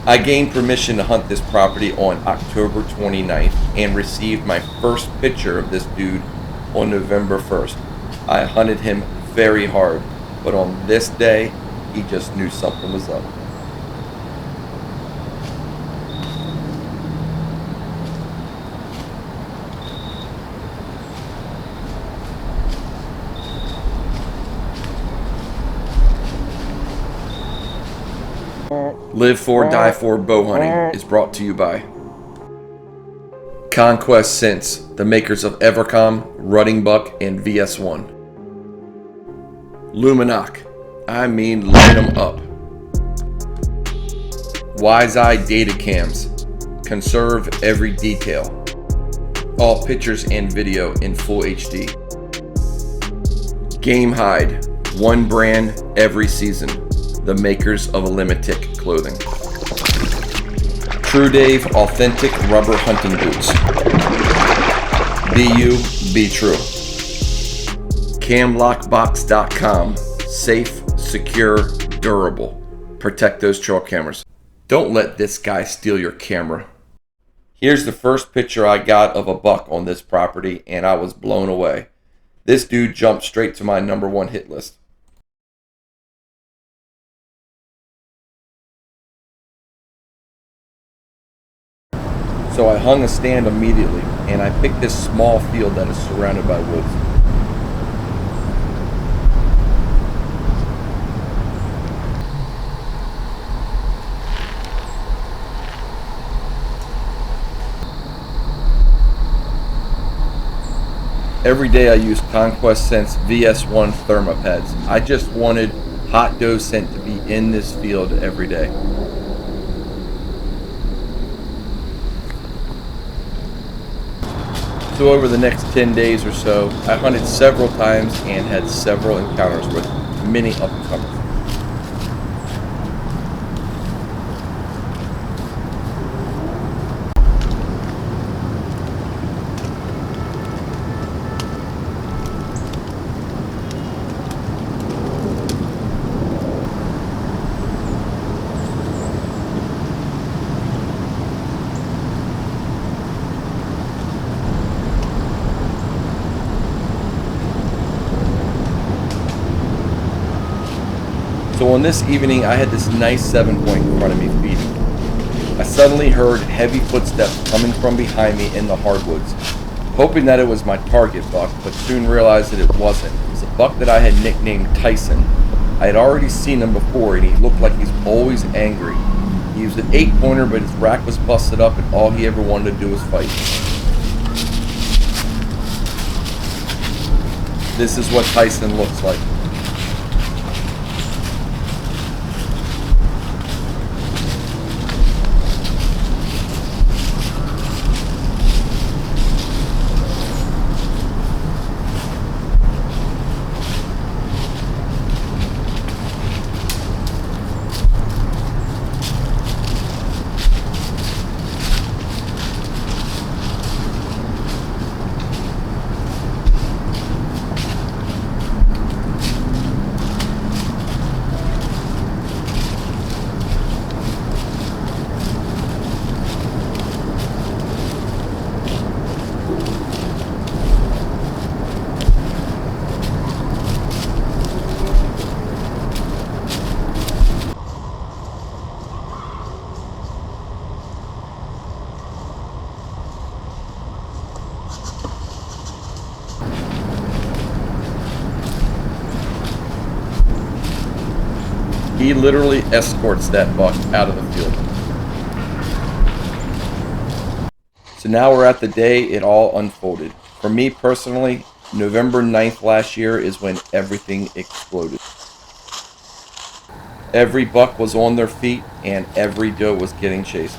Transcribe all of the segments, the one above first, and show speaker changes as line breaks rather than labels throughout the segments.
I gained permission to hunt this property on October 29th and received my first picture of this dude on November 1st. I hunted him very hard, but on this day, he just knew something was up. Live4Die4 Bowhunting is brought to you by Conquest Scents, the makers of Evercom, Rutting Buck, and VS1. Luminoc, I mean light them up. Wise Eye Data Cams, conserve every detail. All pictures and video in full HD. Game Hide, one brand every season. The makers of Limitic clothing. True Dave authentic rubber hunting boots. Be you, be true. Camlockbox.com. Safe, secure, durable. Protect those trail cameras. Don't let this guy steal your camera. Here's the first picture I got of a buck on this property, and I was blown away. This dude jumped straight to my #1 hit list. So I hung a stand immediately, and I picked this small field that is surrounded by woods. Every day I use Conquest Scents VS1 thermopads. I just wanted hot doe scent to be in this field every day. So over the next 10 days or so, I hunted several times and had several encounters with many up-and-comers. So on this evening, I had this nice 7-point in front of me feeding. I suddenly heard heavy footsteps coming from behind me in the hardwoods, hoping that it was my target buck, but soon realized that it wasn't. It was a buck that I had nicknamed Tyson. I had already seen him before, and he looked like he's always angry. He used an 8-pointer, but his rack was busted up, and all he ever wanted to do was fight. This is what Tyson looks like. He literally escorts that buck out of the field. So now we're at the day it all unfolded. For me personally, November 9th last year is when everything exploded. Every buck was on their feet and every doe was getting chased.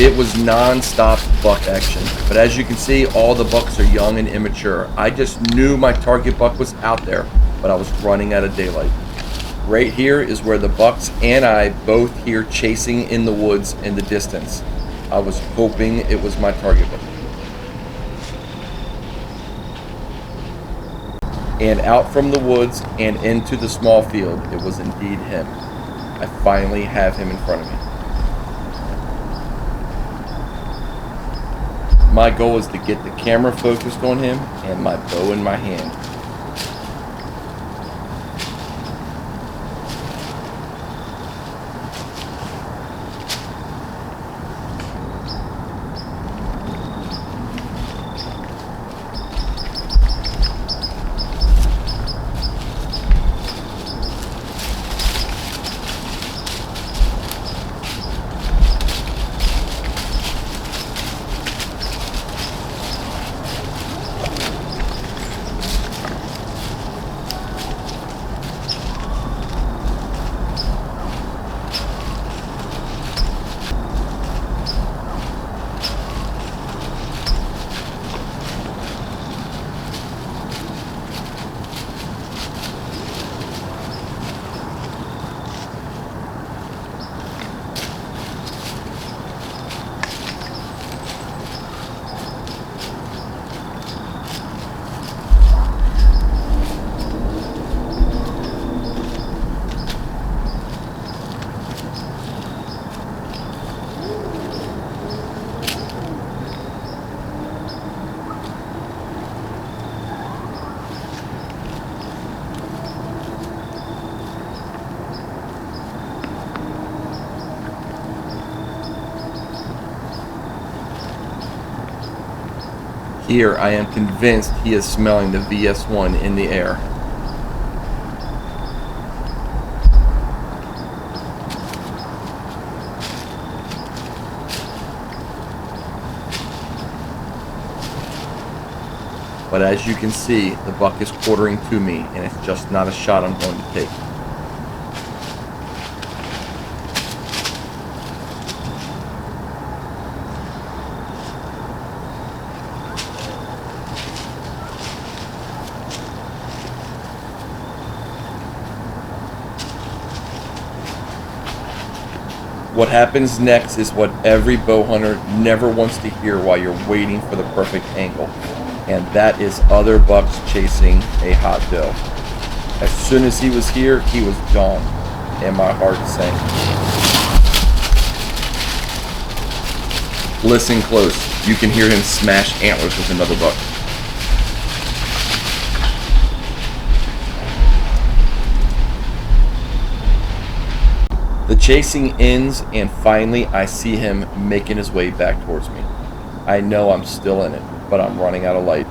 It was non-stop buck action, but as you can see, all the bucks are young and immature. I just knew my target buck was out there, but I was running out of daylight. Right here is where the bucks and I both hear chasing in the woods in the distance. I was hoping it was my target buck. And out from the woods and into the small field, it was indeed him. I finally have him in front of me. My goal is to get the camera focused on him and my bow in my hand. Here, I am convinced he is smelling the VS1 in the air. But as you can see, the buck is quartering to me, and it's just not a shot I'm going to take. What happens next is what every bow hunter never wants to hear while you're waiting for the perfect angle, and that is other bucks chasing a hot doe. As soon as he was here, he was gone, and my heart sank. Listen close. You can hear him smash antlers with another buck. The chasing ends, and finally I see him making his way back towards me. I know I'm still in it, but I'm running out of light.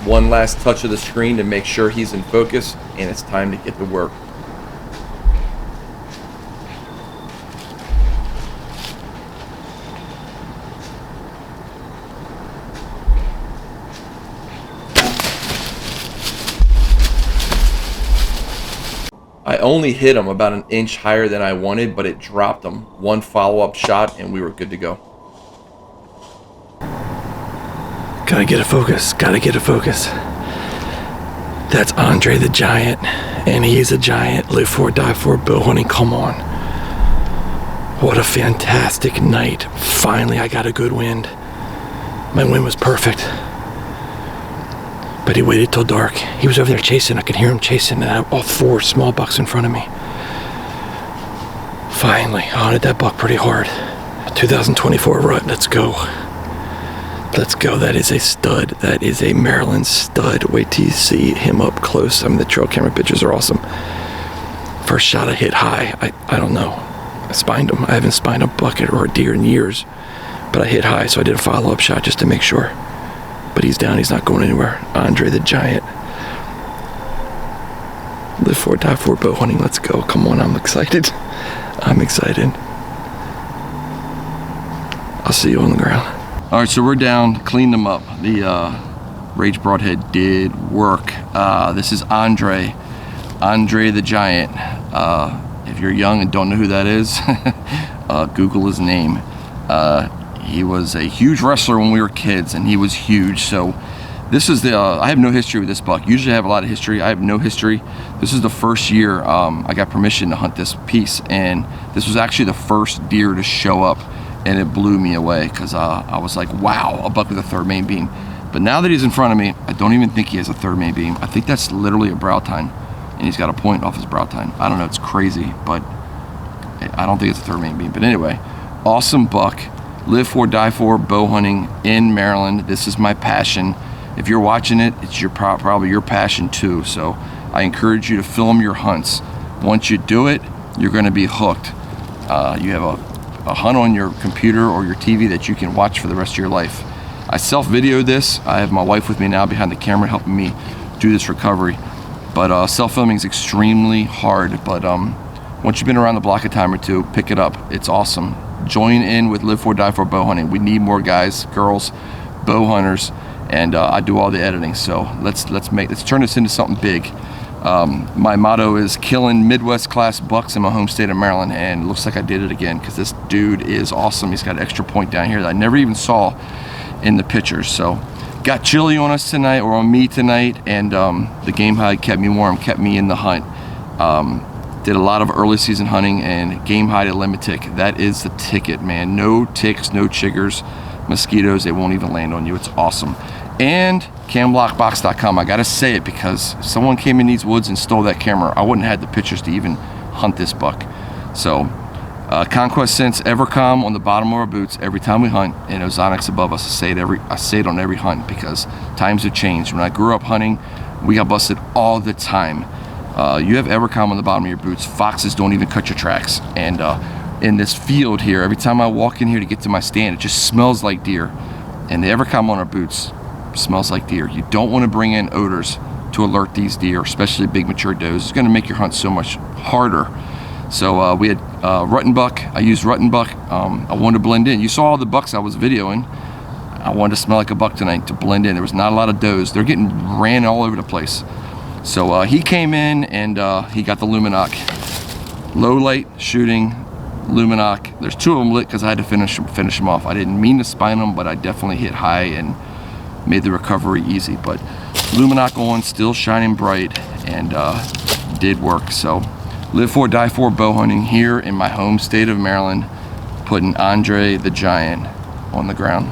One last touch of the screen to make sure he's in focus, and it's time to get to work. I only hit him about an inch higher than I wanted, but it dropped him. One follow-up shot and we were good to go.
Gotta get a focus, gotta get a focus. That's Andre the Giant, and he's a giant. Live 4 Die 4 bow hunting, come on. What a fantastic night. Finally, I got a good wind. My wind was perfect. But he waited till dark. He was over there chasing. I could hear him chasing, and I had all 4 small bucks in front of me. Finally, I hunted that buck pretty hard. 2024 rut, let's go. Let's go. That is a stud. That is a Maryland stud. Wait till you see him up close. I mean, the trail camera pictures are awesome. First shot I hit high. I don't know. I spined him. I haven't spined a bucket or a deer in years, but I hit high, so I did a follow-up shot just to make sure. But he's down. He's not going anywhere. Andre the Giant. Live4Die4 bow hunting. Let's go. Come on. I'm excited. I'm excited. I'll see you on the ground.
All right, so we're down, cleaned them up. The Rage Broadhead did work. This is Andre the Giant. If you're young and don't know who that is, Google his name. He was a huge wrestler when we were kids, and he was huge. So this is the, I have no history with this buck. Usually I have a lot of history. I have no history. This is the first year I got permission to hunt this piece, and this was actually the first deer to show up, and it blew me away because I was like, wow, a buck with a third main beam. But now that he's in front of me, I don't even think he has a third main beam. I think that's literally a brow tine, and he's got a point off his brow tine. I don't know, it's crazy, but I don't think it's a third main beam. But anyway, awesome buck. Live4Die4 bow hunting in Maryland. This is my passion. If you're watching it, it's probably your passion too. So I encourage you to film your hunts. Once you do it, you're going to be hooked. You have a hunt on your computer or your TV that you can watch for the rest of your life. I self-videoed this. I have my wife with me now behind the camera helping me do this recovery. But self-filming is extremely hard. But once you've been around the block a time or two, pick it up. It's awesome. Join in with Live4Die4 bow hunting. We need more guys, girls, bow hunters, and I do all the editing. So let's turn this into something big. My motto is killing Midwest class bucks in my home state of Maryland, and it looks like I did it again because this dude is awesome. He's got an extra point down here that I never even saw in the pictures. So got chilly on us tonight, or on me tonight, and the game hide kept me warm, kept me in the hunt. Did a lot of early season hunting, and game hide at limit tick. That is the ticket, man. No ticks, no chiggers, mosquitoes. They won't even land on you. It's awesome. And camlockbox.com. I gotta say it because if someone came in these woods and stole that camera, I wouldn't have had the pictures to even hunt this buck. So Conquest Sense Evercom on the bottom of our boots every time we hunt, and Ozonics above us. I say it on every hunt because times have changed. When I grew up hunting, we got busted all the time. You have Evercom on the bottom of your boots. Foxes don't even cut your tracks. And in this field here, every time I walk in here to get to my stand, it just smells like deer. And the Evercom on our boots smells like deer. You don't want to bring in odors to alert these deer, especially big mature does. It's going to make your hunt so much harder. So we had rutting buck. I used rutting buck. I wanted to blend in. You saw all the bucks I was videoing. I wanted to smell like a buck tonight to blend in. There was not a lot of does. They're getting ran all over the place. So he came in and he got the Luminoc. Low light shooting Luminoc. There's 2 of them lit because I had to finish them off. I didn't mean to spine them, but I definitely hit high and made the recovery easy. But Luminoc on, still shining bright, and did work. So Live4Die4 bow hunting here in my home state of Maryland, putting Andre the Giant on the ground.